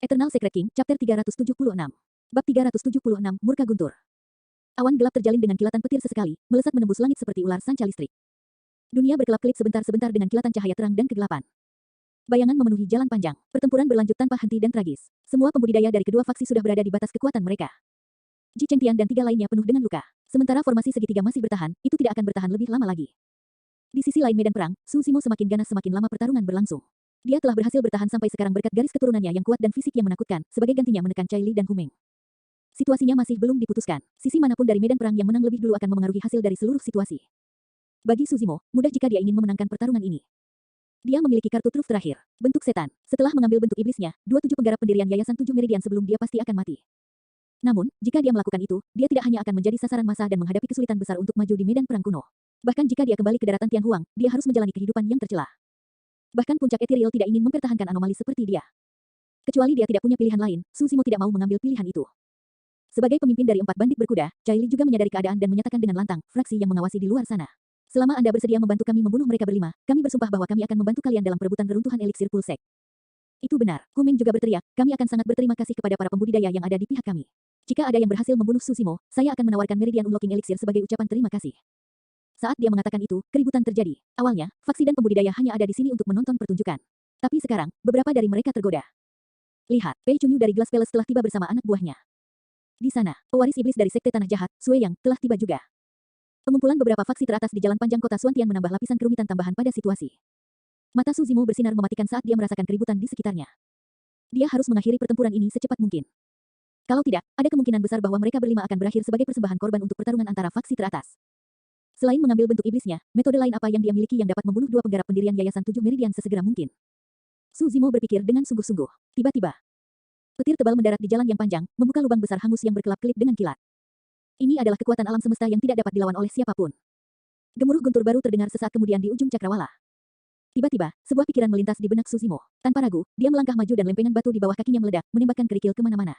Eternal Secret King, Chapter 376. Bab 376, Murka Guntur. Awan gelap terjalin dengan kilatan petir sesekali, melesat menembus langit seperti ular sanca listrik. Dunia berkelap-kelip sebentar-sebentar dengan kilatan cahaya terang dan kegelapan. Bayangan memenuhi jalan panjang. Pertempuran berlanjut tanpa henti dan tragis. Semua pembudidaya dari kedua faksi sudah berada di batas kekuatan mereka. Ji Chengtian dan 3 lainnya penuh dengan luka. Sementara formasi segitiga masih bertahan, itu tidak akan bertahan lebih lama lagi. Di sisi lain medan perang, Su Zimo semakin ganas semakin lama pertarungan berlangsung. Dia telah berhasil bertahan sampai sekarang berkat garis keturunannya yang kuat dan fisik yang menakutkan, sebagai gantinya menekan Chai Li dan Hu Meng. Situasinya masih belum diputuskan. Sisi manapun dari medan perang yang menang lebih dulu akan memengaruhi hasil dari seluruh situasi. Bagi Su Zimo, mudah jika dia ingin memenangkan pertarungan ini. Dia memiliki kartu truf terakhir, bentuk setan. Setelah mengambil bentuk iblisnya, 27 penggarap pendirian Yayasan 7 Meridian sebelum dia pasti akan mati. Namun, jika dia melakukan itu, dia tidak hanya akan menjadi sasaran massa dan menghadapi kesulitan besar untuk maju di medan perang kuno. Bahkan jika dia kembali ke daratan Tian Huang, dia harus menjalani kehidupan yang tercela. Bahkan puncak ethereal tidak ingin mempertahankan anomali seperti dia. Kecuali dia tidak punya pilihan lain, Su Zimo tidak mau mengambil pilihan itu. Sebagai pemimpin dari 4 bandit berkuda, Chai Li juga menyadari keadaan dan menyatakan dengan lantang, fraksi yang mengawasi di luar sana. Selama Anda bersedia membantu kami membunuh mereka berlima, kami bersumpah bahwa kami akan membantu kalian dalam perebutan reruntuhan eliksir Pulsek. Itu benar, Hu Meng juga berteriak, kami akan sangat berterima kasih kepada para pembudidaya yang ada di pihak kami. Jika ada yang berhasil membunuh Su Zimo, saya akan menawarkan Meridian Unlocking Elixir sebagai ucapan terima kasih. Saat dia mengatakan itu, keributan terjadi. Awalnya, faksi dan pembudidaya hanya ada di sini untuk menonton pertunjukan. Tapi sekarang, beberapa dari mereka tergoda. Lihat, Pei Chunyu dari Glass Palace telah tiba bersama anak buahnya. Di sana, pewaris iblis dari Sekte Tanah Jahat, Sui Yang, telah tiba juga. Pengumpulan beberapa faksi teratas di jalan panjang kota Suantian menambah lapisan kerumitan tambahan pada situasi. Mata Su Zimo bersinar mematikan saat dia merasakan keributan di sekitarnya. Dia harus mengakhiri pertempuran ini secepat mungkin. Kalau tidak, ada kemungkinan besar bahwa mereka berlima akan berakhir sebagai persembahan korban untuk pertarungan antara faksi teratas. Selain mengambil bentuk iblisnya, metode lain apa yang dia miliki yang dapat membunuh 2 penggarap pendirian Yayasan 7 Meridian sesegera mungkin? Su Zimo berpikir dengan sungguh-sungguh. Tiba-tiba, petir tebal mendarat di jalan yang panjang, membuka lubang besar hangus yang berkelap-kelip dengan kilat. Ini adalah kekuatan alam semesta yang tidak dapat dilawan oleh siapapun. Gemuruh guntur baru terdengar sesaat kemudian di ujung cakrawala. Tiba-tiba, sebuah pikiran melintas di benak Su Zimo. Tanpa ragu, dia melangkah maju dan lempengan batu di bawah kakinya meledak, menembakkan kerikil kemana-mana.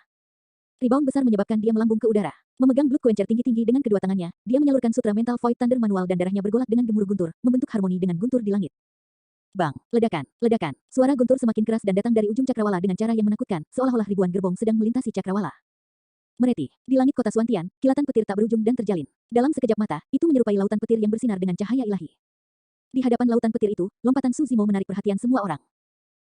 Rebound besar menyebabkan dia melambung ke udara. Memegang Blood Quencher tinggi-tinggi dengan kedua tangannya, dia menyalurkan sutra mental Void Thunder manual dan darahnya bergolak dengan gemuruh guntur, membentuk harmoni dengan guntur di langit. Bang, ledakan, ledakan. Suara guntur semakin keras dan datang dari ujung cakrawala dengan cara yang menakutkan, seolah-olah ribuan gerbong sedang melintasi cakrawala. Mereti, di langit kota Suantian, kilatan petir tak berujung dan terjalin. Dalam sekejap mata, itu menyerupai lautan petir yang bersinar dengan cahaya ilahi. Di hadapan lautan petir itu, lompatan Su Zimo menarik perhatian semua orang.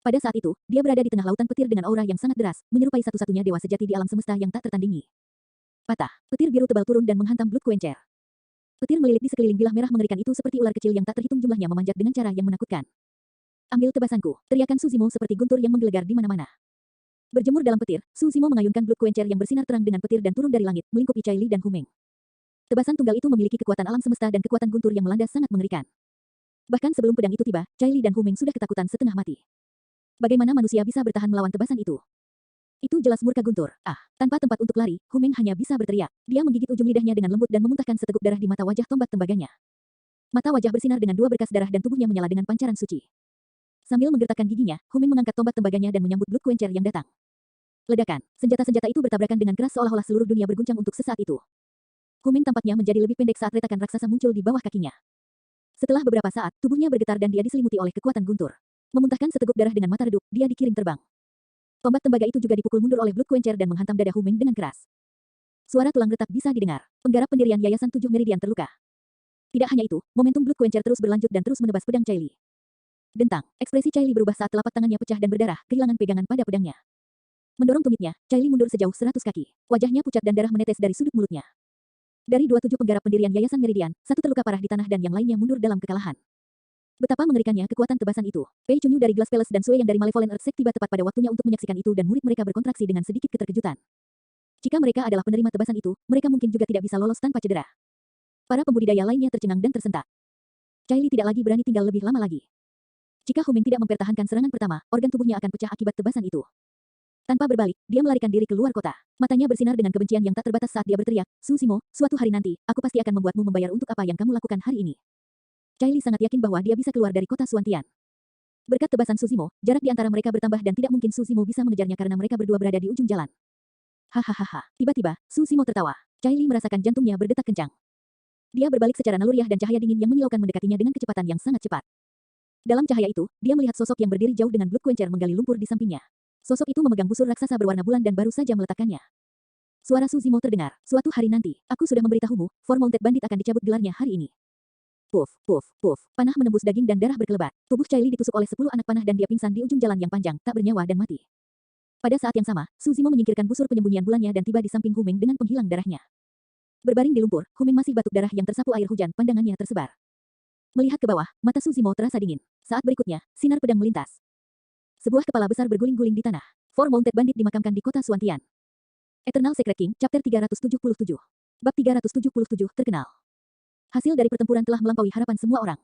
Pada saat itu, dia berada di tengah lautan petir dengan aura yang sangat deras, menyerupai satu-satunya dewa sejati di alam semesta yang tak tertandingi. Patah, petir biru tebal turun dan menghantam Blood Quencher. Petir melilit di sekeliling bilah merah mengerikan itu seperti ular kecil yang tak terhitung jumlahnya memanjat dengan cara yang menakutkan. Ambil tebasanku, teriakan Su Zimo seperti guntur yang menggelegar di mana-mana. Berjemur dalam petir, Su Zimo mengayunkan Blood Quencher yang bersinar terang dengan petir dan turun dari langit, melingkupi Chai Li dan Hu Meng. Tebasan tunggal itu memiliki kekuatan alam semesta dan kekuatan guntur yang melanda sangat mengerikan. Bahkan sebelum pedang itu tiba, Chai Li dan Hu Meng sudah ketakutan setengah mati. Bagaimana manusia bisa bertahan melawan tebasan itu? Itu jelas murka guntur. Tanpa tempat untuk lari, Hu Meng hanya bisa berteriak. Dia menggigit ujung lidahnya dengan lembut dan memuntahkan seteguk darah di mata wajah tombak tembaganya. Mata wajah bersinar dengan 2 berkas darah dan tubuhnya menyala dengan pancaran suci. Sambil menggertakkan giginya, Hu Meng mengangkat tombak tembaganya dan menyambut Blood Quencher yang datang. Ledakan. Senjata-senjata itu bertabrakan dengan keras seolah-olah seluruh dunia berguncang untuk sesaat itu. Hu Meng tampaknya menjadi lebih pendek saat retakan raksasa muncul di bawah kakinya. Setelah beberapa saat, tubuhnya bergetar dan dia diselimuti oleh kekuatan guntur. Memuntahkan seteguk darah dengan mata redup, dia dikirim terbang. Tombak tembaga itu juga dipukul mundur oleh Blood Quencher dan menghantam dada Hu Meng dengan keras. Suara tulang retak bisa didengar. Penggarap pendirian Yayasan 7 Meridian terluka. Tidak hanya itu, momentum Blood Quencher terus berlanjut dan terus menebas pedang Chai Li. Dentang, ekspresi Chai Li berubah saat telapak tangannya pecah dan berdarah, kehilangan pegangan pada pedangnya. Mendorong tumitnya, Chai Li mundur sejauh 100 kaki. Wajahnya pucat dan darah menetes dari sudut mulutnya. Dari 27 penggarap pendirian Yayasan Meridian, 1 terluka parah di tanah dan yang lainnya mundur dalam kekalahan. Betapa mengerikannya kekuatan tebasan itu. Pei Chunyu dari Glass Palace dan Sui Yang dari Malevolent Earth Sect tiba tepat pada waktunya untuk menyaksikan itu dan murid mereka berkontraksi dengan sedikit keterkejutan. Jika mereka adalah penerima tebasan itu, mereka mungkin juga tidak bisa lolos tanpa cedera. Para pembudidaya lainnya tercengang dan tersentak. Chai Li tidak lagi berani tinggal lebih lama lagi. Jika Hu Meng tidak mempertahankan serangan pertama, organ tubuhnya akan pecah akibat tebasan itu. Tanpa berbalik, dia melarikan diri keluar kota. Matanya bersinar dengan kebencian yang tak terbatas saat dia berteriak, Su Zimo, suatu hari nanti, aku pasti akan membuatmu membayar untuk apa yang kamu lakukan hari ini. Chai Li sangat yakin bahwa dia bisa keluar dari kota Suantian. Berkat tebasan Su Zimo, jarak di antara mereka bertambah dan tidak mungkin Su Zimo bisa mengejarnya karena mereka berdua berada di ujung jalan. Hahaha. Tiba-tiba, Su Zimo tertawa. Chai Li merasakan jantungnya berdetak kencang. Dia berbalik secara naluriah dan cahaya dingin yang menyilaukan mendekatinya dengan kecepatan yang sangat cepat. Dalam cahaya itu, dia melihat sosok yang berdiri jauh dengan Blood Quencher menggali lumpur di sampingnya. Sosok itu memegang busur raksasa berwarna bulan dan baru saja meletakkannya. Suara Su Zimo terdengar. Suatu hari nanti, aku sudah memberitahumu, Four Mounted Bandit akan dicabut gelarnya hari ini. Puff, puff, puff. Panah menembus daging dan darah berkelebat. Tubuh Chai Li ditusuk oleh 10 anak panah dan dia pingsan di ujung jalan yang panjang, tak bernyawa dan mati. Pada saat yang sama, Su Zimo menyingkirkan busur penyembunyian bulannya dan tiba di samping Hu Ming dengan penghilang darahnya. Berbaring di lumpur, Hu Ming masih batuk darah yang tersapu air hujan, pandangannya tersebar. Melihat ke bawah, mata Su Zimo terasa dingin. Saat berikutnya, sinar pedang melintas. Sebuah kepala besar berguling-guling di tanah. Four Mounted Bandit dimakamkan di kota Suantian. Eternal Secret King, Chapter 377. Bab 377 terkenal. Hasil dari pertempuran telah melampaui harapan semua orang.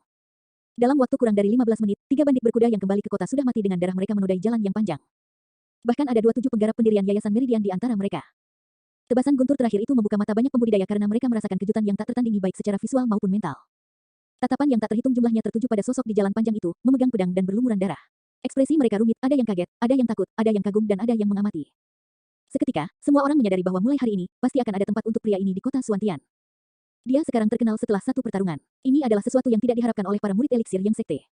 Dalam waktu kurang dari 15 menit, 3 bandit berkuda yang kembali ke kota sudah mati dengan darah mereka menodai jalan yang panjang. Bahkan ada 27 penggarap pendirian Yayasan Meridian di antara mereka. Tebasan guntur terakhir itu membuka mata banyak pembudidaya karena mereka merasakan kejutan yang tak tertandingi baik secara visual maupun mental. Tatapan yang tak terhitung jumlahnya tertuju pada sosok di jalan panjang itu, memegang pedang dan berlumuran darah. Ekspresi mereka rumit, ada yang kaget, ada yang takut, ada yang kagum dan ada yang mengamati. Seketika, semua orang menyadari bahwa mulai hari ini, pasti akan ada tempat untuk pria ini di kota Suantian. Dia sekarang terkenal setelah satu pertarungan. Ini adalah sesuatu yang tidak diharapkan oleh para murid eliksir yang sekte.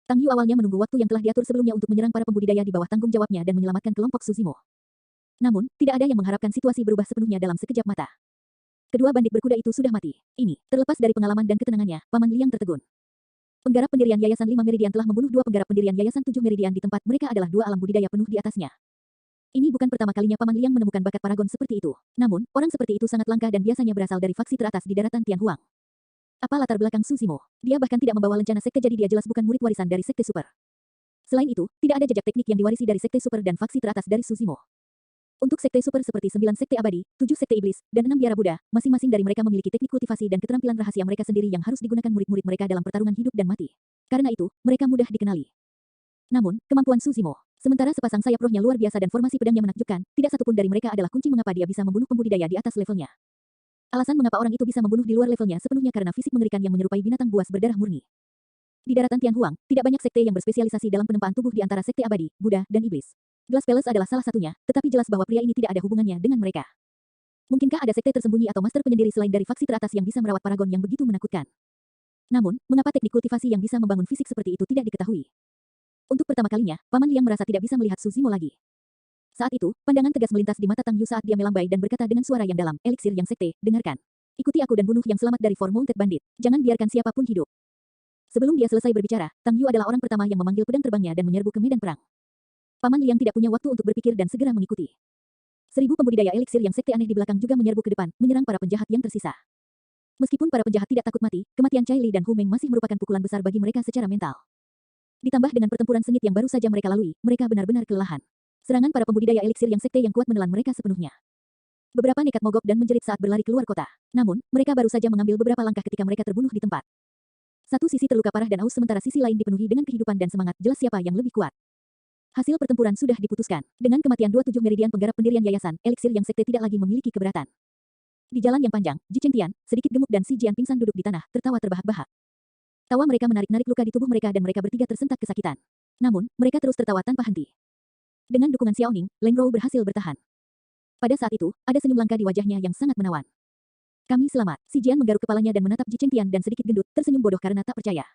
Tang Yu awalnya menunggu waktu yang telah diatur sebelumnya untuk menyerang para pembudidaya di bawah tanggung jawabnya dan menyelamatkan kelompok Su Zimo. Namun, tidak ada yang mengharapkan situasi berubah sepenuhnya dalam sekejap mata. Kedua bandit berkuda itu sudah mati. Ini, terlepas dari pengalaman dan ketenangannya, Paman Liang tertegun. Penggarap pendirian Yayasan 5 Meridian telah membunuh 2 penggarap pendirian Yayasan 7 Meridian di tempat mereka adalah 2 alam budidaya penuh di atasnya. Ini bukan pertama kalinya Paman Liang menemukan bakat paragon seperti itu. Namun, orang seperti itu sangat langka dan biasanya berasal dari faksi teratas di daratan Tianhuang. Apa latar belakang Su Zimo? Dia bahkan tidak membawa lencana sekte jadi dia jelas bukan murid warisan dari sekte super. Selain itu, tidak ada jejak teknik yang diwarisi dari sekte super dan faksi teratas dari Su Zimo. Untuk sekte super seperti 9 sekte abadi, 7 sekte iblis, dan 6 biara Buddha, masing-masing dari mereka memiliki teknik kultivasi dan keterampilan rahasia mereka sendiri yang harus digunakan murid-murid mereka dalam pertarungan hidup dan mati. Karena itu, mereka mudah dikenali. Namun, kemampuan Su Zimo, sementara sepasang sayap rohnya luar biasa dan formasi pedangnya menakjubkan, tidak satupun dari mereka adalah kunci mengapa dia bisa membunuh pembudidaya di atas levelnya. Alasan mengapa orang itu bisa membunuh di luar levelnya sepenuhnya karena fisik mengerikan yang menyerupai binatang buas berdarah murni. Di daratan Tianhuang, tidak banyak sekte yang berspesialisasi dalam penempaan tubuh di antara sekte abadi, Buddha, dan iblis. Glass Palace adalah salah satunya, tetapi jelas bahwa pria ini tidak ada hubungannya dengan mereka. Mungkinkah ada sekte tersembunyi atau master penyendiri selain dari faksi teratas yang bisa merawat paragon yang begitu menakutkan? Namun, mengapa teknik kultivasi yang bisa membangun fisik seperti itu tidak diketahui? Untuk pertama kalinya, Paman Liang merasa tidak bisa melihat Su Zimo lagi. Saat itu, pandangan tegas melintas di mata Tang Yu saat dia melambai dan berkata dengan suara yang dalam, eliksir yang sekte, dengarkan. Ikuti aku dan bunuh yang selamat dari Four Mounted Bandit. Jangan biarkan siapapun hidup. Sebelum dia selesai berbicara, Tang Yu adalah orang pertama yang memanggil pedang terbangnya dan menyerbu ke medan perang. Paman Liang tidak punya waktu untuk berpikir dan segera mengikuti. 1000 pembudidaya eliksir yang sekte aneh di belakang juga menyerbu ke depan, menyerang para penjahat yang tersisa. Meskipun para penjahat tidak takut mati, kematian Chai Li dan Hu Meng masih merupakan pukulan besar bagi mereka secara mental. Ditambah dengan pertempuran sengit yang baru saja mereka lalui, mereka benar-benar kelelahan. Serangan para pembudidaya eliksir yang sekte yang kuat menelan mereka sepenuhnya. Beberapa nekat mogok dan menjerit saat berlari keluar kota. Namun, mereka baru saja mengambil beberapa langkah ketika mereka terbunuh di tempat. Satu sisi terluka parah dan aus sementara sisi lain dipenuhi dengan kehidupan dan semangat jelas siapa yang lebih kuat. Hasil pertempuran sudah diputuskan. Dengan kematian 27 Meridian penggarap pendirian yayasan, eliksir yang sekte tidak lagi memiliki keberatan. Di jalan yang panjang, Ji Chengtian, sedikit gemuk dan Si Jian pingsan duduk di tanah, tertawa terbahak-bahak. Tawa mereka menarik-narik luka di tubuh mereka dan mereka bertiga tersentak kesakitan. Namun, mereka terus tertawa tanpa henti. Dengan dukungan Xiao Ning, Leng Rou berhasil bertahan. Pada saat itu, ada senyum langka di wajahnya yang sangat menawan. Kami selamat. Si Jian menggaruk kepalanya dan menatap Ji Chengtian dan sedikit gendut, tersenyum bodoh karena tak percaya.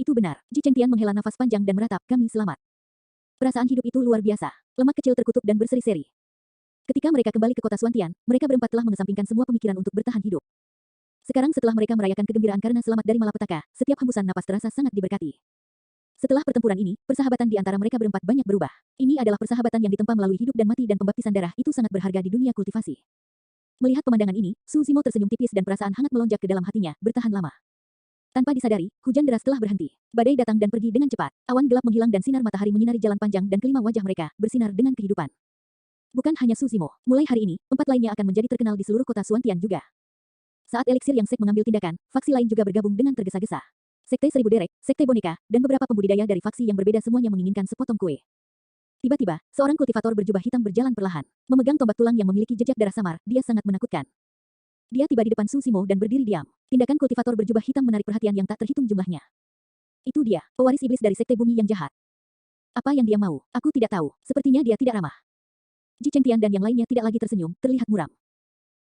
Itu benar. Ji Chengtian menghela nafas panjang dan meratap, kami selamat. Perasaan hidup itu luar biasa. Lemak kecil terkutuk dan berseri-seri. Ketika mereka kembali ke kota Suantian, mereka berempat telah mengesampingkan semua pemikiran untuk bertahan hidup. Sekarang setelah mereka merayakan kegembiraan karena selamat dari malapetaka, setiap hembusan napas terasa sangat diberkati. Setelah pertempuran ini, persahabatan di antara mereka berempat banyak berubah. Ini adalah persahabatan yang ditempa melalui hidup dan mati dan pembaptisan darah itu sangat berharga di dunia kultivasi. Melihat pemandangan ini, Su Zimo tersenyum tipis dan perasaan hangat melonjak ke dalam hatinya, bertahan lama. Tanpa disadari, hujan deras telah berhenti. Badai datang dan pergi dengan cepat. Awan gelap menghilang dan sinar matahari menyinari jalan panjang dan kelima wajah mereka, bersinar dengan kehidupan. Bukan hanya Su Zimo, mulai hari ini, 4 lainnya akan menjadi terkenal di seluruh kota Suantian juga. Saat eliksir yang sek mengambil tindakan, faksi lain juga bergabung dengan tergesa-gesa. Sekte Seribu Derek, Sekte Boneka, dan beberapa pembudidaya dari faksi yang berbeda semuanya menginginkan sepotong kue. Tiba-tiba, seorang kultivator berjubah hitam berjalan perlahan. Memegang tombak tulang yang memiliki jejak darah samar, dia sangat menakutkan. Dia tiba di depan Su Zimo dan berdiri diam. Tindakan kultivator berjubah hitam menarik perhatian yang tak terhitung jumlahnya. Itu dia, pewaris iblis dari Sekte Bumi yang jahat. Apa yang dia mau? Aku tidak tahu. Sepertinya dia tidak ramah. Ji Chengtian dan yang lainnya tidak lagi tersenyum, terlihat muram.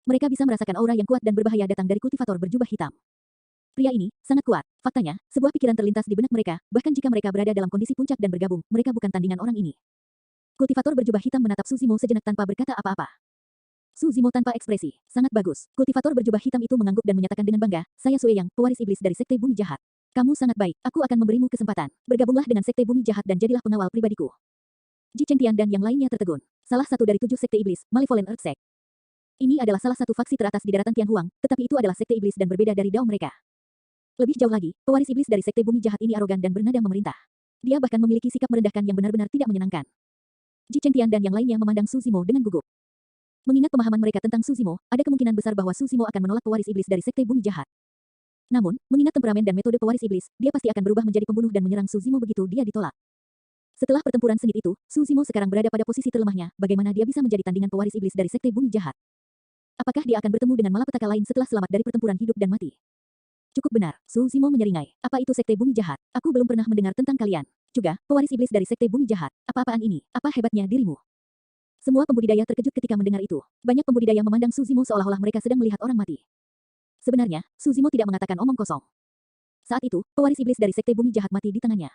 Mereka bisa merasakan aura yang kuat dan berbahaya datang dari kultivator berjubah hitam. Pria ini sangat kuat. Faktanya, sebuah pikiran terlintas di benak mereka, bahkan jika mereka berada dalam kondisi puncak dan bergabung, mereka bukan tandingan orang ini. Kultivator berjubah hitam menatap Suzimo sejenak tanpa berkata apa-apa. Suzimo tanpa ekspresi. Sangat bagus. Kultivator berjubah hitam itu mengangguk dan menyatakan dengan bangga, saya Sue Yang, pewaris iblis dari Sekte Bumi Jahat. Kamu sangat baik. Aku akan memberimu kesempatan. Bergabunglah dengan Sekte Bumi Jahat dan jadilah pengawal pribadiku. Ji Chengtian dan yang lainnya tertegun. Salah satu dari 7 sekte iblis, Malevolent Earth Sect. Ini adalah salah satu faksi teratas di daratan Tianhuang, tetapi itu adalah sekte iblis dan berbeda dari dao mereka. Lebih jauh lagi, pewaris iblis dari Sekte Bumi Jahat ini arogan dan bernada memerintah. Dia bahkan memiliki sikap merendahkan yang benar-benar tidak menyenangkan. Ji Chengtian dan yang lainnya memandang Suzimo dengan gugup. Mengingat pemahaman mereka tentang Suzimo, ada kemungkinan besar bahwa Suzimo akan menolak pewaris iblis dari Sekte Bumi Jahat. Namun, mengingat temperamen dan metode pewaris iblis, dia pasti akan berubah menjadi pembunuh dan menyerang Suzimo begitu dia ditolak. Setelah pertempuran sengit itu, Suzimo sekarang berada pada posisi terlemahnya, bagaimana dia bisa menjadi tandingan pewaris iblis dari Sekte Bumi Jahat. Apakah dia akan bertemu dengan malapetaka lain setelah selamat dari pertempuran hidup dan mati? Cukup benar, Suzimo menyeringai. Apa itu Sekte Bumi Jahat? Aku belum pernah mendengar tentang kalian. Juga, pewaris iblis dari Sekte Bumi Jahat. Apa-apaan ini? Apa hebatnya dirimu? Semua pembudidaya terkejut ketika mendengar itu. Banyak pembudidaya memandang Suzimo seolah-olah mereka sedang melihat orang mati. Sebenarnya, Suzimo tidak mengatakan omong kosong. Saat itu, pewaris iblis dari Sekte Bumi Jahat mati di tangannya.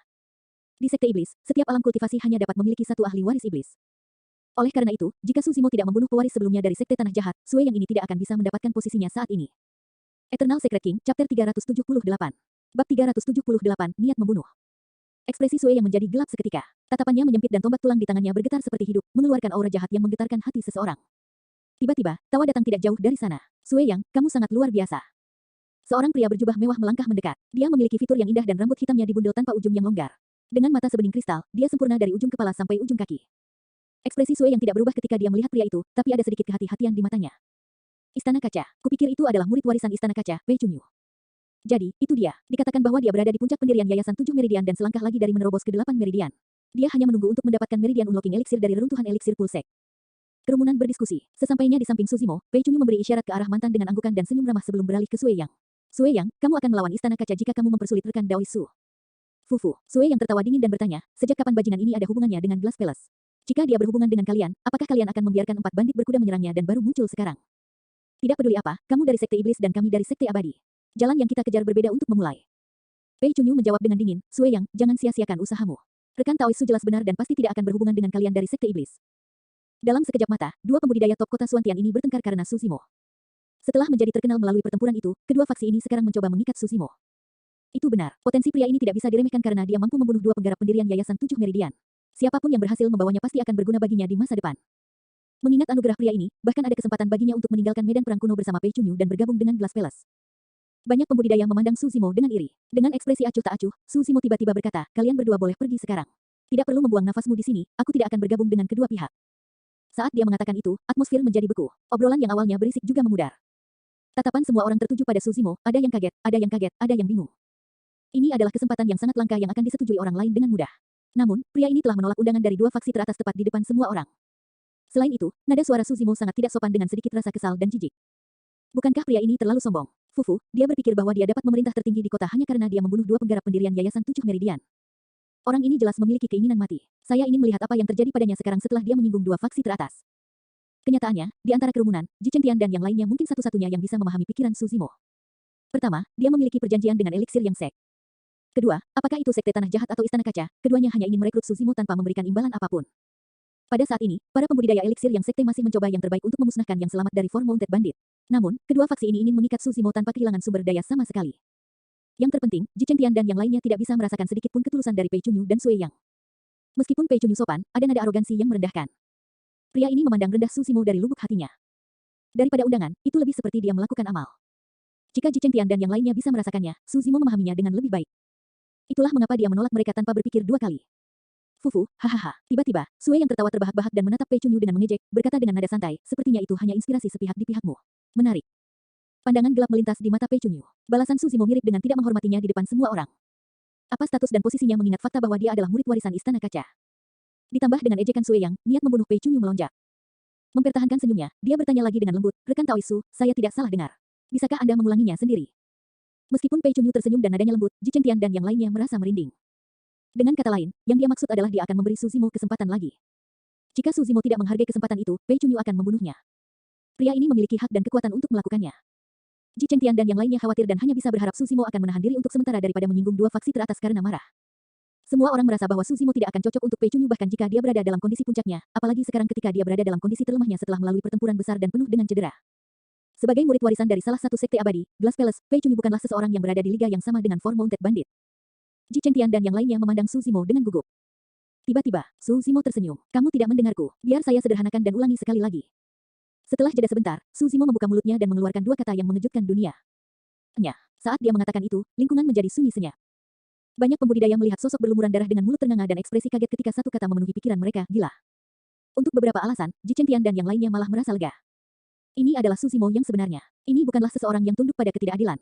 Di Sekte Iblis, setiap alam kultivasi hanya dapat memiliki satu ahli waris iblis. Oleh karena itu, jika Suzimo tidak membunuh pewaris sebelumnya dari Sekte Tanah Jahat, Sue yang ini tidak akan bisa mendapatkan posisinya saat ini. Eternal Secret King, Chapter 378. Bab 378, Niat Membunuh. Ekspresi Sue yang menjadi gelap seketika. Tatapannya menyempit dan tombak tulang di tangannya bergetar seperti hidup, mengeluarkan aura jahat yang menggetarkan hati seseorang. Tiba-tiba, tawa datang tidak jauh dari sana. Sue Yang, kamu sangat luar biasa. Seorang pria berjubah mewah melangkah mendekat. Dia memiliki fitur yang indah dan rambut hitamnya dibundel tanpa ujung yang longgar. Dengan mata sebening kristal, dia sempurna dari ujung kepala sampai ujung kaki. Ekspresi Sue yang tidak berubah ketika dia melihat pria itu, tapi ada sedikit kehati-hatian di matanya. Istana Kaca. Kupikir itu adalah murid warisan Istana Kaca, Pei Chunyu. Jadi, itu dia. Dikatakan bahwa dia berada di puncak pendirian Yayasan 7 Meridian dan selangkah lagi dari menerobos ke 8 Meridian. Dia hanya menunggu untuk mendapatkan Meridian Unlocking Elixir dari reruntuhan Elixir Pulsek. Kerumunan berdiskusi. Sesampainya di samping Suzimo, Pei Chunyu memberi isyarat ke arah mantan dengan anggukan dan senyum ramah sebelum beralih ke Sue Yang. Sue Yang, kamu akan melawan Istana Kaca jika kamu mempersulit rekan Dao Su. Fufu. Sue Yang tertawa dingin dan bertanya, sejak kapan bajingan ini ada hubungannya dengan Glass Palace? Jika dia berhubungan dengan kalian, apakah kalian akan membiarkan 4 bandit berkuda menyerangnya dan baru muncul sekarang? Tidak peduli apa, kamu dari Sekte Iblis dan kami dari Sekte Abadi. Jalan yang kita kejar berbeda untuk memulai. Pei Chunyu menjawab dengan dingin, Sue Yang, jangan sia-siakan usahamu. Rekan Tao Su jelas benar dan pasti tidak akan berhubungan dengan kalian dari Sekte Iblis. Dalam sekejap mata, dua pembudidaya top kota Suantian ini bertengkar karena Suzimo. Setelah menjadi terkenal melalui pertempuran itu, kedua faksi ini sekarang mencoba mengikat Suzimo. Itu benar, potensi pria ini tidak bisa diremehkan karena dia mampu membunuh 2 penggarap pendirian Yayasan 7 Meridian. Siapapun yang berhasil membawanya pasti akan berguna baginya di masa depan. Mengingat anugerah pria ini, bahkan ada kesempatan baginya untuk meninggalkan medan perang kuno bersama Pei Chunyu dan bergabung dengan Glass Palace. Banyak pembudidaya memandang Suzimo dengan iri. Dengan ekspresi acuh tak acuh, Suzimo tiba-tiba berkata, kalian berdua boleh pergi sekarang. Tidak perlu membuang nafasmu di sini, aku tidak akan bergabung dengan kedua pihak. Saat dia mengatakan itu, atmosfer menjadi beku. Obrolan yang awalnya berisik juga memudar. Tatapan semua orang tertuju pada Suzimo, ada yang kaget, ada yang kaget, ada yang bingung. Ini adalah kesempatan yang sangat langka yang akan disetujui orang lain dengan mudah. Namun, pria ini telah menolak undangan dari 2 faksi teratas tepat di depan semua orang. Selain itu, nada suara Suzimo sangat tidak sopan dengan sedikit rasa kesal dan jijik. Bukankah pria ini terlalu sombong? Fufu, dia berpikir bahwa dia dapat memerintah tertinggi di kota hanya karena dia membunuh 2 penggarap pendirian Yayasan 7 Meridian. Orang ini jelas memiliki keinginan mati. Saya ingin melihat apa yang terjadi padanya sekarang setelah dia menyinggung 2 faksi teratas. Kenyataannya, di antara kerumunan, Ji Chengtian dan yang lainnya mungkin satu-satunya yang bisa memahami pikiran Suzimo. Pertama, dia memiliki perjanjian dengan eliksir yang sek. Kedua, apakah itu Sekte Tanah Jahat atau Istana Kaca, keduanya hanya ingin merekrut Suzimo tanpa memberikan imbalan apapun. Pada saat ini, para pembudidaya eliksir yang sekte masih mencoba yang terbaik untuk memusnahkan yang selamat dari Four Mounted Bandit. Namun, kedua faksi ini ingin mengikat Suzimo tanpa kehilangan sumber daya sama sekali. Yang terpenting, Ji Chengtian dan yang lainnya tidak bisa merasakan sedikit pun ketulusan dari Pei Chunyu dan Sue Yang. Meskipun Pei Chunyu sopan, ada nada arogansi yang merendahkan. Pria ini memandang rendah Suzimo dari lubuk hatinya. Daripada undangan, itu lebih seperti dia melakukan amal. Jika Ji Chengtian dan yang lainnya bisa merasakannya, Suzimo memahaminya dengan lebih baik. Itulah mengapa dia menolak mereka tanpa berpikir 2 kali. Fufu, hahaha. Tiba-tiba, Sue yang tertawa terbahak-bahak dan menatap Pei Chunyu dengan mengejek, berkata dengan nada santai, sepertinya itu hanya inspirasi sepihak di pihakmu. Menarik. Pandangan gelap melintas di mata Pei Chunyu. Balasan Suzimo mirip dengan tidak menghormatinya di depan semua orang. Apa status dan posisinya mengingat fakta bahwa dia adalah murid warisan Istana Kaca. Ditambah dengan ejekan Sue Yang, niat membunuh Pei Chunyu melonjak. Mempertahankan senyumnya, dia bertanya lagi dengan lembut, rekan Taoisu, saya tidak salah dengar. Bisakah Anda mengulanginya sendiri? Meskipun Pei Chunyu tersenyum dan nadanya lembut, Ji Chengtian dan yang lainnya merasa merinding. Dengan kata lain, yang dia maksud adalah dia akan memberi Suzimo kesempatan lagi. Jika Suzimo tidak menghargai kesempatan itu, Pei Chunyu akan membunuhnya. Pria ini memiliki hak dan kekuatan untuk melakukannya. Ji Chengtian dan yang lainnya khawatir dan hanya bisa berharap Suzimo akan menahan diri untuk sementara daripada menyinggung 2 faksi teratas karena marah. Semua orang merasa bahwa Suzimo tidak akan cocok untuk Pei Chunyu bahkan jika dia berada dalam kondisi puncaknya, apalagi sekarang ketika dia berada dalam kondisi terlemahnya setelah melalui pertempuran besar dan penuh dengan cedera. Sebagai murid warisan dari salah satu sekte abadi, Glass Palace, Pei Chunyu bukanlah seseorang yang berada di liga yang sama dengan Four Mounted Bandit. Ji Chengtian dan yang lainnya memandang Suzimo dengan gugup. Tiba-tiba, Suzimo tersenyum. Kamu tidak mendengarku. Biar saya sederhanakan dan ulangi sekali lagi. Setelah jeda sebentar, Suzimo membuka mulutnya dan mengeluarkan dua kata yang mengejutkan dunia. Nyah. Saat dia mengatakan itu, lingkungan menjadi sunyi senyap. Banyak pembudidaya melihat sosok berlumuran darah dengan mulut ternganga dan ekspresi kaget ketika satu kata memenuhi pikiran mereka, gila. Untuk beberapa alasan, Ji Chengtian dan yang lainnya malah merasa lega. Ini adalah Suzimo yang sebenarnya. Ini bukanlah seseorang yang tunduk pada ketidakadilan.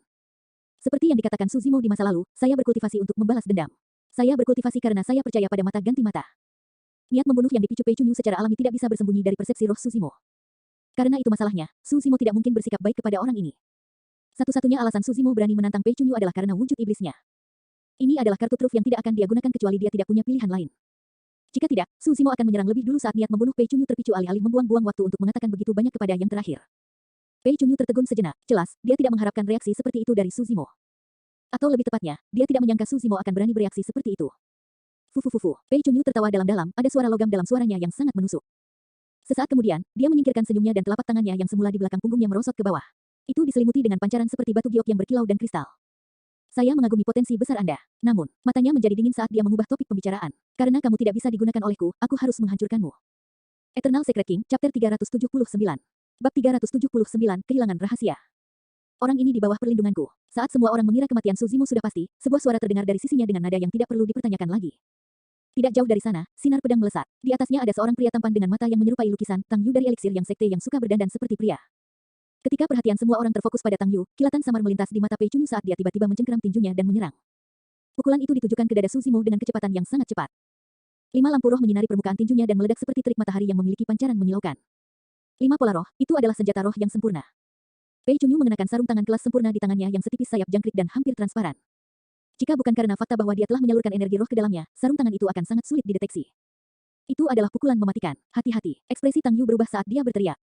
Seperti yang dikatakan Suzimo di masa lalu, saya berkultivasi untuk membalas dendam. Saya berkultivasi karena saya percaya pada mata ganti mata. Niat membunuh yang dipicu Pei Chunyu secara alami tidak bisa bersembunyi dari persepsi roh Suzimo. Karena itu masalahnya, Suzimo tidak mungkin bersikap baik kepada orang ini. Satu-satunya alasan Suzimo berani menantang Pei Chunyu adalah karena wujud iblisnya. Ini adalah kartu truf yang tidak akan dia gunakan kecuali dia tidak punya pilihan lain. Jika tidak, Suzimo akan menyerang lebih dulu saat niat membunuh Pei Chunyu terpicu alih-alih membuang-buang waktu untuk mengatakan begitu banyak kepada yang terakhir. Pei Chunyu tertegun sejenak, jelas, dia tidak mengharapkan reaksi seperti itu dari Suzimo. Atau lebih tepatnya, dia tidak menyangka Suzimo akan berani bereaksi seperti itu. Fufufufu, Pei Chunyu tertawa dalam-dalam, ada suara logam dalam suaranya yang sangat menusuk. Sesaat kemudian, dia menyingkirkan senyumnya dan telapak tangannya yang semula di belakang punggungnya merosot ke bawah. Itu diselimuti dengan pancaran seperti batu giok yang berkilau dan kristal. Saya mengagumi potensi besar Anda. Namun, matanya menjadi dingin saat dia mengubah topik pembicaraan. Karena kamu tidak bisa digunakan olehku, aku harus menghancurkanmu. Eternal Secret King, Chapter 379. Bab 379, Kehilangan Rahasia. Orang ini di bawah perlindunganku. Saat semua orang mengira kematian Suzimo sudah pasti, sebuah suara terdengar dari sisinya dengan nada yang tidak perlu dipertanyakan lagi. Tidak jauh dari sana, sinar pedang melesat. Di atasnya ada seorang pria tampan dengan mata yang menyerupai lukisan, Tang Yu dari eliksir yang sekte yang suka berdandan seperti pria. Ketika perhatian semua orang terfokus pada Tang Yu, kilatan samar melintas di mata Pei Chunyu saat dia tiba-tiba mencengkeram tinjunya dan menyerang. Pukulan itu ditujukan ke dada Suzimo dengan kecepatan yang sangat cepat. 5 lampu roh menyinari permukaan tinjunya dan meledak seperti terik matahari yang memiliki pancaran menyilaukan. 5 pola roh, itu adalah senjata roh yang sempurna. Pei Chunyu mengenakan sarung tangan kelas sempurna di tangannya yang setipis sayap jangkrik dan hampir transparan. Jika bukan karena fakta bahwa dia telah menyalurkan energi roh ke dalamnya, sarung tangan itu akan sangat sulit dideteksi. Itu adalah pukulan mematikan. Hati-hati. Ekspresi Tang Yu berubah saat dia berteriak.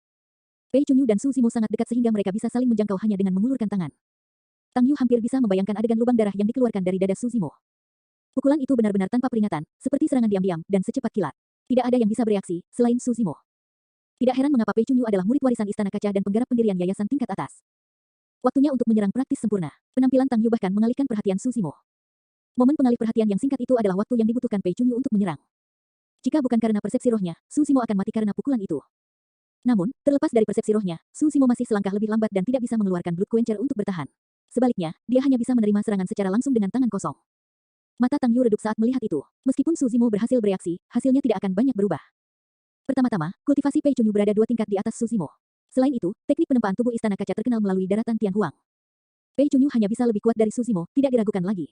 Pei Chunyu dan Suzimo sangat dekat sehingga mereka bisa saling menjangkau hanya dengan mengulurkan tangan. Tang Yu hampir bisa membayangkan adegan lubang darah yang dikeluarkan dari dada Suzimo. Pukulan itu benar-benar tanpa peringatan, seperti serangan diam-diam, dan secepat kilat. Tidak ada yang bisa bereaksi, selain Suzimo. Tidak heran mengapa Pei Chunyu adalah murid warisan Istana Kaca dan penggarap pendirian yayasan tingkat atas. Waktunya untuk menyerang praktis sempurna. Penampilan Tang Yu bahkan mengalihkan perhatian Suzimo. Momen pengalih perhatian yang singkat itu adalah waktu yang dibutuhkan Pei Chunyu untuk menyerang. Jika bukan karena persepsi rohnya, Suzimo akan mati karena pukulan itu. Namun, terlepas dari persepsi rohnya, Suzimo masih selangkah lebih lambat dan tidak bisa mengeluarkan blood quencher untuk bertahan. Sebaliknya, dia hanya bisa menerima serangan secara langsung dengan tangan kosong. Mata Tang Yu redup saat melihat itu. Meskipun Suzimo berhasil bereaksi, hasilnya tidak akan banyak berubah. Pertama-tama, kultivasi Pei Chunyu berada 2 tingkat di atas Suzimo. Selain itu, teknik penempaan tubuh Istana Kaca terkenal melalui daratan Tianhuang. Pei Chunyu hanya bisa lebih kuat dari Suzimo, tidak diragukan lagi.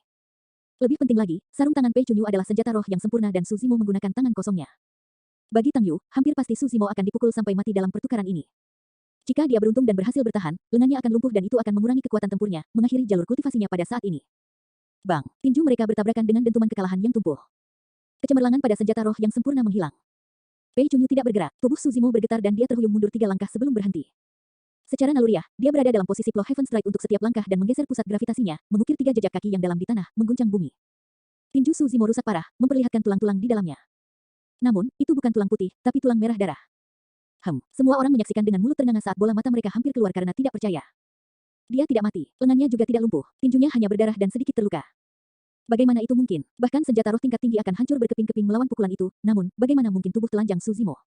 Lebih penting lagi, sarung tangan Pei Chunyu adalah senjata roh yang sempurna dan Suzimo menggunakan tangan kosongnya. Bagi Tang Yu, hampir pasti Suzimo akan dipukul sampai mati dalam pertukaran ini. Jika dia beruntung dan berhasil bertahan, lengannya akan lumpuh dan itu akan mengurangi kekuatan tempurnya, mengakhiri jalur kultivasinya pada saat ini. Bang, tinju mereka bertabrakan dengan dentuman kekalahan yang tumpuh. Kecemerlangan pada senjata roh yang sempurna menghilang. Pei Chunyu tidak bergerak, tubuh Suzimo bergetar dan dia terhuyung mundur 3 langkah sebelum berhenti. Secara naluriah, dia berada dalam posisi Plow Heaven Strike untuk setiap langkah dan menggeser pusat gravitasinya, mengukir 3 jejak kaki yang dalam di tanah, mengguncang bumi. Tinju Suzimo rusak parah, memperlihatkan tulang-tulang di dalamnya. Namun, itu bukan tulang putih, tapi tulang merah darah. Semua orang menyaksikan dengan mulut ternganga saat bola mata mereka hampir keluar karena tidak percaya. Dia tidak mati, lengannya juga tidak lumpuh, tinjunya hanya berdarah dan sedikit terluka. Bagaimana itu mungkin? Bahkan senjata roh tingkat tinggi akan hancur berkeping-keping melawan pukulan itu, namun, bagaimana mungkin tubuh telanjang Suzimo?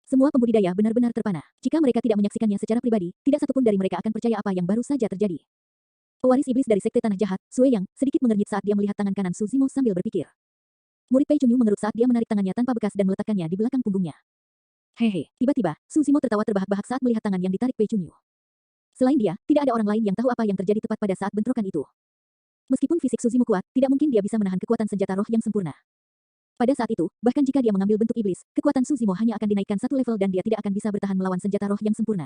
Semua pembudidaya benar-benar terpana. Jika mereka tidak menyaksikannya secara pribadi, tidak satupun dari mereka akan percaya apa yang baru saja terjadi. Pewaris iblis dari Sekte Tanah Jahat, Sue Yang, sedikit mengernyit saat dia melihat tangan kanan Suzimo sambil berpikir. Murid Pei Chunyu mengerut saat dia menarik tangannya tanpa bekas dan meletakkannya di belakang punggungnya. Hehe, tiba-tiba, Suzimo tertawa terbahak-bahak saat melihat tangan yang ditarik Pei Chunyu. Selain dia, tidak ada orang lain yang tahu apa yang terjadi tepat pada saat bentrokan itu. Meskipun fisik Suzimo kuat, tidak mungkin dia bisa menahan kekuatan senjata roh yang sempurna. Pada saat itu, bahkan jika dia mengambil bentuk iblis, kekuatan Suzimo hanya akan dinaikkan 1 level dan dia tidak akan bisa bertahan melawan senjata roh yang sempurna.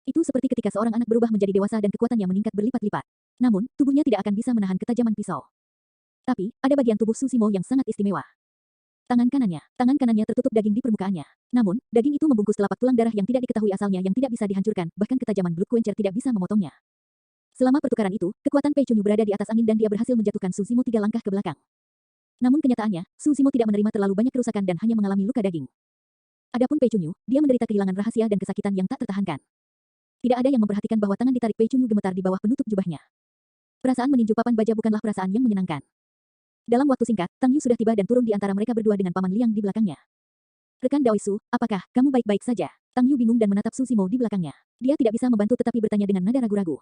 Itu seperti ketika seorang anak berubah menjadi dewasa dan kekuatannya meningkat berlipat-lipat. Namun, tubuhnya tidak akan bisa menahan ketajaman pisau. Tapi, ada bagian tubuh Suzimo yang sangat istimewa. Tangan kanannya tertutup daging di permukaannya. Namun, daging itu membungkus telapak tulang darah yang tidak diketahui asalnya yang tidak bisa dihancurkan, bahkan ketajaman blood quencher tidak bisa memotongnya. Selama pertukaran itu, kekuatan Pei Chunyu berada di atas angin dan dia berhasil menjatuhkan Suzimo 3 langkah ke belakang. Namun kenyataannya, Su Zimo tidak menerima terlalu banyak kerusakan dan hanya mengalami luka daging. Adapun Pei Chunyu, dia menderita kehilangan rahasia dan kesakitan yang tak tertahankan. Tidak ada yang memperhatikan bahwa tangan ditarik Pei Chunyu gemetar di bawah penutup jubahnya. Perasaan meninju papan baja bukanlah perasaan yang menyenangkan. Dalam waktu singkat, Tang Yu sudah tiba dan turun di antara mereka berdua dengan Paman Liang di belakangnya. Rekan Daoisu, apakah kamu baik-baik saja? Tang Yu bingung dan menatap Su Zimo di belakangnya. Dia tidak bisa membantu tetapi bertanya dengan nada ragu-ragu.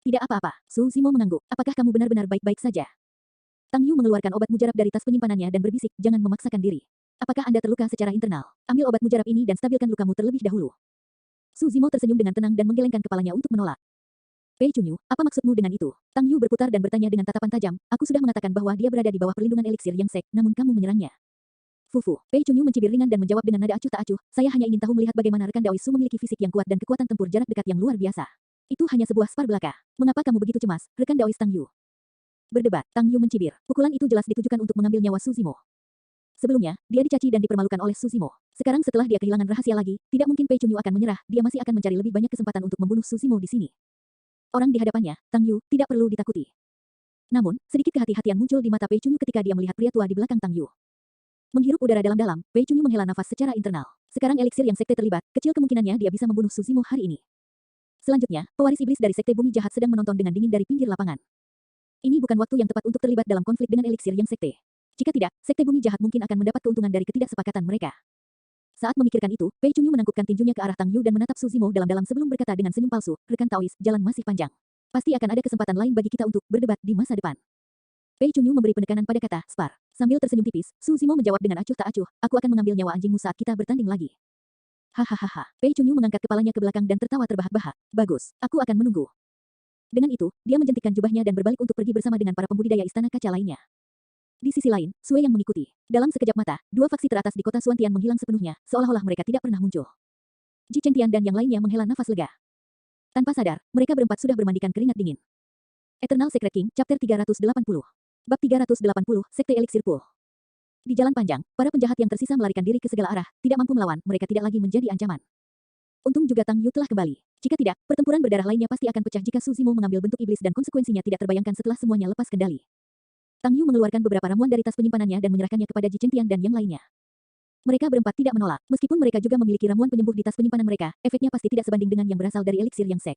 Tidak apa-apa, Su Zimo mengangguk. Apakah kamu benar-benar baik-baik saja? Tang Yu mengeluarkan obat mujarab dari tas penyimpanannya dan berbisik, jangan memaksakan diri. Apakah Anda terluka secara internal? Ambil obat mujarab ini dan stabilkan lukamu terlebih dahulu. Su Zimo tersenyum dengan tenang dan menggelengkan kepalanya untuk menolak. Pei Chunyu, apa maksudmu dengan itu? Tang Yu berputar dan bertanya dengan tatapan tajam, aku sudah mengatakan bahwa dia berada di bawah perlindungan eliksir yang sek, namun kamu menyerangnya. Fufu, Pei Chunyu mencibir ringan dan menjawab dengan nada acuh tak acuh, saya hanya ingin tahu melihat bagaimana rekan Daoisu memiliki fisik yang kuat dan kekuatan tempur jarak dekat yang luar biasa. Itu hanya sebuah spar belaka. Mengapa kamu begitu cemas, rekan Daois Tang Yu? Berdebat, Tang Yu mencibir. Pukulan itu jelas ditujukan untuk mengambil nyawa Su Zimo. Sebelumnya, dia dicaci dan dipermalukan oleh Su Zimo. Sekarang setelah dia kehilangan rahasia lagi, tidak mungkin Pei Chunyu akan menyerah, dia masih akan mencari lebih banyak kesempatan untuk membunuh Su Zimo di sini. Orang di hadapannya, Tang Yu, tidak perlu ditakuti. Namun, sedikit kehati-hatian muncul di mata Pei Chunyu ketika dia melihat pria tua di belakang Tang Yu. Menghirup udara dalam-dalam, Pei Chunyu menghela nafas secara internal. Sekarang eliksir yang sekte terlibat, kecil kemungkinannya dia bisa membunuh Su Zimo hari ini. Selanjutnya, pewaris iblis dari sekte bumi jahat sedang menonton dengan dingin dari pinggir lapangan. Ini bukan waktu yang tepat untuk terlibat dalam konflik dengan eliksir yang sekte. Jika tidak, sekte bumi jahat mungkin akan mendapat keuntungan dari ketidaksepakatan mereka. Saat memikirkan itu, Pei Chunyu menangkupkan tinjunya ke arah Tang Yu dan menatap Su Zimo dalam-dalam sebelum berkata dengan senyum palsu, rekan Taois, jalan masih panjang. Pasti akan ada kesempatan lain bagi kita untuk berdebat di masa depan. Pei Chunyu memberi penekanan pada kata spar. Sambil tersenyum tipis, Su Zimo menjawab dengan acuh tak acuh, aku akan mengambil nyawa anjingmu saat kita bertanding lagi. Hahaha. Pei Chunyu mengangkat kepalanya ke belakang dan tertawa terbahak-bahak. Bagus, aku akan menunggu. Dengan itu, dia menjentikkan jubahnya dan berbalik untuk pergi bersama dengan para pembudidaya istana kaca lainnya. Di sisi lain, Sue yang mengikuti. Dalam sekejap mata, dua faksi teratas di kota Suantian menghilang sepenuhnya, seolah-olah mereka tidak pernah muncul. Ji Chengtian dan yang lainnya menghela nafas lega. Tanpa sadar, mereka berempat sudah bermandikan keringat dingin. Eternal Secret King, Chapter 380. Bab 380, Sekte Eliksir Pool. Di jalan panjang, para penjahat yang tersisa melarikan diri ke segala arah, tidak mampu melawan, mereka tidak lagi menjadi ancaman. Untung juga Tang Yu telah kembali. Jika tidak, pertempuran berdarah lainnya pasti akan pecah jika Su Zimo mengambil bentuk iblis dan konsekuensinya tidak terbayangkan setelah semuanya lepas kendali. Tang Yu mengeluarkan beberapa ramuan dari tas penyimpanannya dan menyerahkannya kepada Ji Chengtian dan yang lainnya. Mereka berempat tidak menolak, meskipun mereka juga memiliki ramuan penyembuh di tas penyimpanan mereka, efeknya pasti tidak sebanding dengan yang berasal dari eliksir yang sek.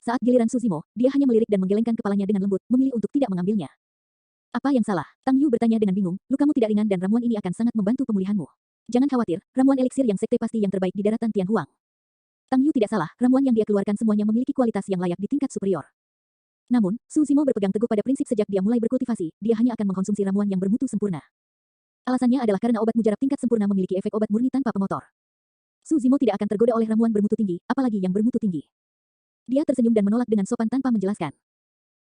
Saat giliran Su Zimo, dia hanya melirik dan menggelengkan kepalanya dengan lembut, memilih untuk tidak mengambilnya. Apa yang salah? Tang Yu bertanya dengan bingung, lukamu tidak ringan dan ramuan ini akan sangat membantu pemulihanmu. Jangan khawatir, ramuan eliksir yang sekte pasti yang terbaik di daratan Tianhuang. Tang Yu tidak salah, ramuan yang dia keluarkan semuanya memiliki kualitas yang layak di tingkat superior. Namun, Su Zimo berpegang teguh pada prinsip sejak dia mulai berkultivasi, dia hanya akan mengkonsumsi ramuan yang bermutu sempurna. Alasannya adalah karena obat mujarab tingkat sempurna memiliki efek obat murni tanpa pemotor. Su Zimo tidak akan tergoda oleh ramuan bermutu tinggi, apalagi yang bermutu tinggi. Dia tersenyum dan menolak dengan sopan tanpa menjelaskan.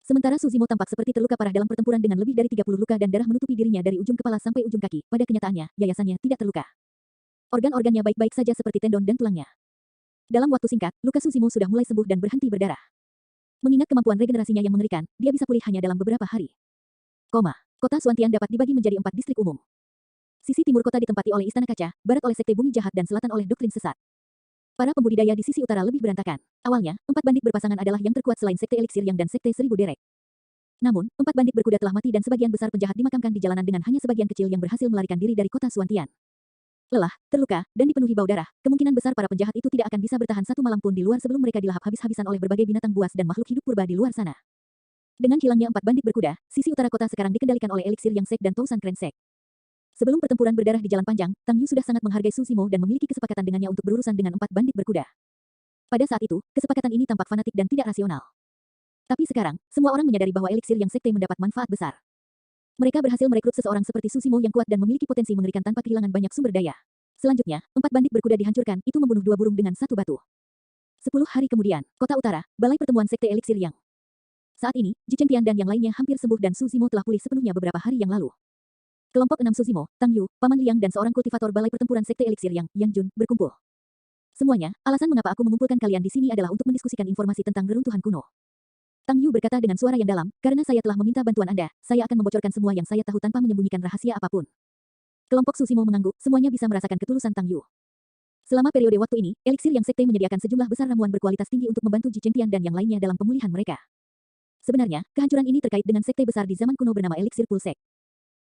Sementara Su Zimo tampak seperti terluka parah dalam pertempuran dengan lebih dari 30 luka dan darah menutupi dirinya dari ujung kepala sampai ujung kaki, pada kenyataannya, yayasannya tidak terluka. Organ-organnya baik-baik saja seperti tendon dan tulangnya. Dalam waktu singkat, luka Su Zimo sudah mulai sembuh dan berhenti berdarah. Mengingat kemampuan regenerasinya yang mengerikan, dia bisa pulih hanya dalam beberapa hari. Kota Suantian dapat dibagi menjadi 4 distrik umum. Sisi timur kota ditempati oleh Istana Kaca, barat oleh Sekte Bumi Jahat dan selatan oleh Doktrin Sesat. Para pembudidaya di sisi utara lebih berantakan. Awalnya, 4 bandit berpasangan adalah yang terkuat selain Sekte Eliksir Yang dan Sekte Seribu Derek. Namun, 4 bandit berkuda telah mati dan sebagian besar penjahat dimakamkan di jalanan dengan hanya sebagian kecil yang berhasil melarikan diri dari kota Suantian. Lelah, terluka, dan dipenuhi bau darah, kemungkinan besar para penjahat itu tidak akan bisa bertahan satu malam pun di luar sebelum mereka dilahap habis-habisan oleh berbagai binatang buas dan makhluk hidup purba di luar sana. Dengan hilangnya 4 bandit berkuda, sisi utara kota sekarang dikendalikan oleh Eliksir Yang Sek dan Tousan Kren Sek. Sebelum pertempuran berdarah di jalan panjang, Tang Yu sudah sangat menghargai Su Zimo dan memiliki kesepakatan dengannya untuk berurusan dengan 4 bandit berkuda. Pada saat itu, kesepakatan ini tampak fanatik dan tidak rasional. Tapi sekarang, semua orang menyadari bahwa Eliksir Yang Sekte mendapat manfaat besar. Mereka berhasil merekrut seseorang seperti Su Zimo yang kuat dan memiliki potensi mengerikan tanpa kehilangan banyak sumber daya. Selanjutnya, 4 bandit berkuda dihancurkan, itu membunuh 2 burung dengan 1 batu. 10 hari kemudian, kota utara, balai pertemuan Sekte Eliksir Yang. Saat ini, Ji Chengtian dan yang lainnya hampir sembuh dan Su Zimo telah pulih sepenuhnya beberapa hari yang lalu. Kelompok 6 Su Zimo, Tang Yu, Paman Liang dan seorang kultivator balai pertempuran Sekte Eliksir Yang Jun, berkumpul. Semuanya, alasan mengapa aku mengumpulkan kalian di sini adalah untuk mendiskusikan informasi tentang reruntuhan kuno. Tang Yu berkata dengan suara yang dalam, karena saya telah meminta bantuan Anda, saya akan membocorkan semua yang saya tahu tanpa menyembunyikan rahasia apapun. Kelompok Su Zimo mengangguk, semuanya bisa merasakan ketulusan Tang Yu. Selama periode waktu ini, Eliksir Yang Sekte menyediakan sejumlah besar ramuan berkualitas tinggi untuk membantu Ji Chengtian dan yang lainnya dalam pemulihan mereka. Sebenarnya, kehancuran ini terkait dengan sekte besar di zaman kuno bernama Eliksir Pulsek.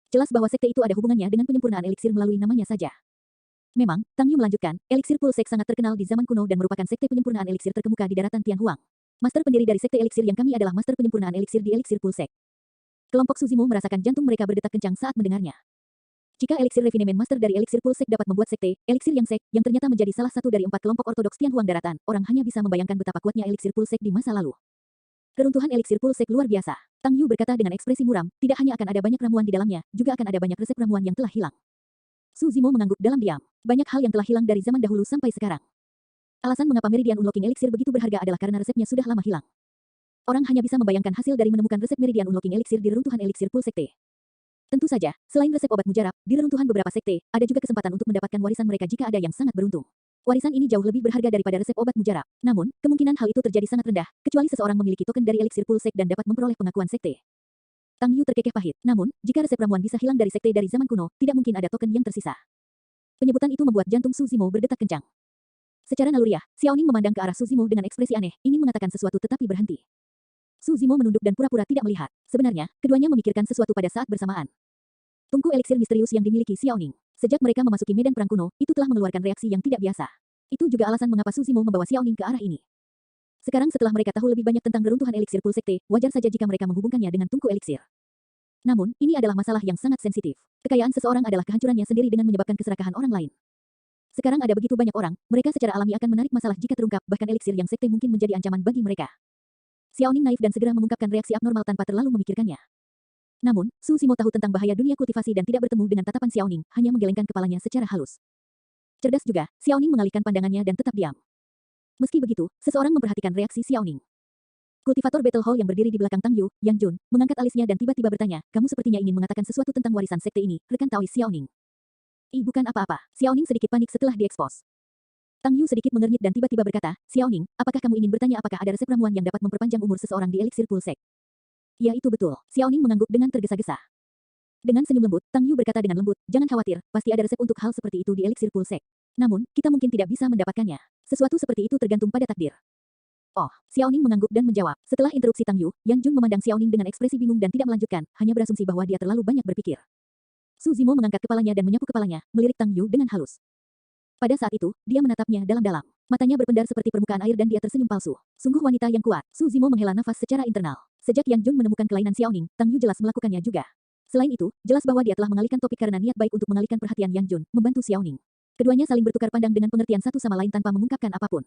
Jelas bahwa sekte itu ada hubungannya dengan penyempurnaan eliksir melalui namanya saja. Memang, Tang Yu melanjutkan, eliksir Pulsek sangat terkenal di zaman kuno dan merupakan sekte penyempurnaan eliksir terkemuka di daratan Tianhuang. Master pendiri dari sekte eliksir yang kami adalah master penyempurnaan eliksir di eliksir Pulsek. Kelompok Suzimo merasakan jantung mereka berdetak kencang saat mendengarnya. Jika eliksir refinement master dari eliksir Pulsek dapat membuat sekte, eliksir yang sek, yang ternyata menjadi salah satu dari 4 kelompok ortodoks Tianhuang daratan, orang hanya bisa membayangkan betapa kuatnya eliksir Pulsek di masa lalu. Keruntuhan eliksir Pulsek luar biasa. Tang Yu berkata dengan ekspresi muram, tidak hanya akan ada banyak ramuan di dalamnya, juga akan ada banyak resep ramuan yang telah hilang. Su Zimo mengangguk dalam diam. Banyak hal yang telah hilang dari zaman dahulu sampai sekarang. Alasan mengapa Meridian Unlocking Elixir begitu berharga adalah karena resepnya sudah lama hilang. Orang hanya bisa membayangkan hasil dari menemukan resep Meridian Unlocking Elixir di reruntuhan eliksir Pulsekte. Tentu saja, selain resep obat mujarab, di reruntuhan beberapa sekte, ada juga kesempatan untuk mendapatkan warisan mereka jika ada yang sangat beruntung. Warisan ini jauh lebih berharga daripada resep obat mujarab. Namun, kemungkinan hal itu terjadi sangat rendah, kecuali seseorang memiliki token dari eliksir Pulsek dan dapat memperoleh pengakuan sekte. Tang Yu terkekeh pahit. Namun, jika resep ramuan bisa hilang dari sekte dari zaman kuno, tidak mungkin ada token yang tersisa. Penyebutan itu membuat jantung Su Zimo berdetak kencang. Secara naluriah, Xiaoning memandang ke arah Su Zimo dengan ekspresi aneh, ingin mengatakan sesuatu tetapi berhenti. Su Zimo menunduk dan pura-pura tidak melihat. Sebenarnya, keduanya memikirkan sesuatu pada saat bersamaan. Tungku eliksir misterius yang dimiliki Xiaoning. Sejak mereka memasuki medan perang kuno, itu telah mengeluarkan reaksi yang tidak biasa. Itu juga alasan mengapa Su Zimo membawa Xiaoning ke arah ini. Sekarang setelah mereka tahu lebih banyak tentang reruntuhan eliksir Pulsekte, wajar saja jika mereka menghubungkannya dengan tungku eliksir. Namun, ini adalah masalah yang sangat sensitif. Kekayaan seseorang adalah kehancurannya sendiri dengan menyebabkan keserakahan orang lain. Sekarang ada begitu banyak orang, mereka secara alami akan menarik masalah jika terungkap, bahkan eliksir yang sekte mungkin menjadi ancaman bagi mereka. Xiaoning naif dan segera mengungkapkan reaksi abnormal tanpa terlalu memikirkannya. Namun, Su Zimo tahu tentang bahaya dunia kultivasi dan tidak bertemu dengan tatapan Xiaoning, hanya menggelengkan kepalanya secara halus. Cerdas juga, Xiaoning mengalihkan pandangannya dan tetap diam. Meski begitu, seseorang memperhatikan reaksi Xiaoning. Kultivator Battle Hall yang berdiri di belakang Tang Yu, Yang Jun, mengangkat alisnya dan tiba-tiba bertanya, kamu sepertinya ingin mengatakan sesuatu tentang warisan sekte ini, rekan Taois Xiaoning. Bukan apa-apa. Xiaoning sedikit panik setelah diekspos. Tang Yu sedikit mengernyit dan tiba-tiba berkata, Xiaoning, apakah kamu ingin bertanya apakah ada resep ramuan yang dapat memperpanjang umur seseorang di eliksir Pulsek? Ya itu betul. Xiaoning mengangguk dengan tergesa-gesa. Dengan senyum lembut, Tang Yu berkata dengan lembut, jangan khawatir, pasti ada resep untuk hal seperti itu di eliksir Pulsek. Namun, kita mungkin tidak bisa mendapatkannya. Sesuatu seperti itu tergantung pada takdir. Oh, Xiaoning mengangguk dan menjawab. Setelah interupsi Tang Yu, Yang Jun memandang Xiaoning dengan ekspresi bingung dan tidak melanjutkan, hanya berasumsi bahwa dia terlalu banyak berpikir. Su Zimo mengangkat kepalanya dan menyapu kepalanya, melirik Tang Yu dengan halus. Pada saat itu, dia menatapnya dalam-dalam. Matanya berpendar seperti permukaan air dan dia tersenyum palsu. Sungguh wanita yang kuat. Su Zimo menghela nafas secara internal. Sejak Yang Jun menemukan kelainan Xiaoning, Tang Yu jelas melakukannya juga. Selain itu, jelas bahwa dia telah mengalihkan topik karena niat baik untuk mengalihkan perhatian Yang Jun, membantu Xiaoning. Keduanya saling bertukar pandang dengan pengertian satu sama lain tanpa mengungkapkan apapun.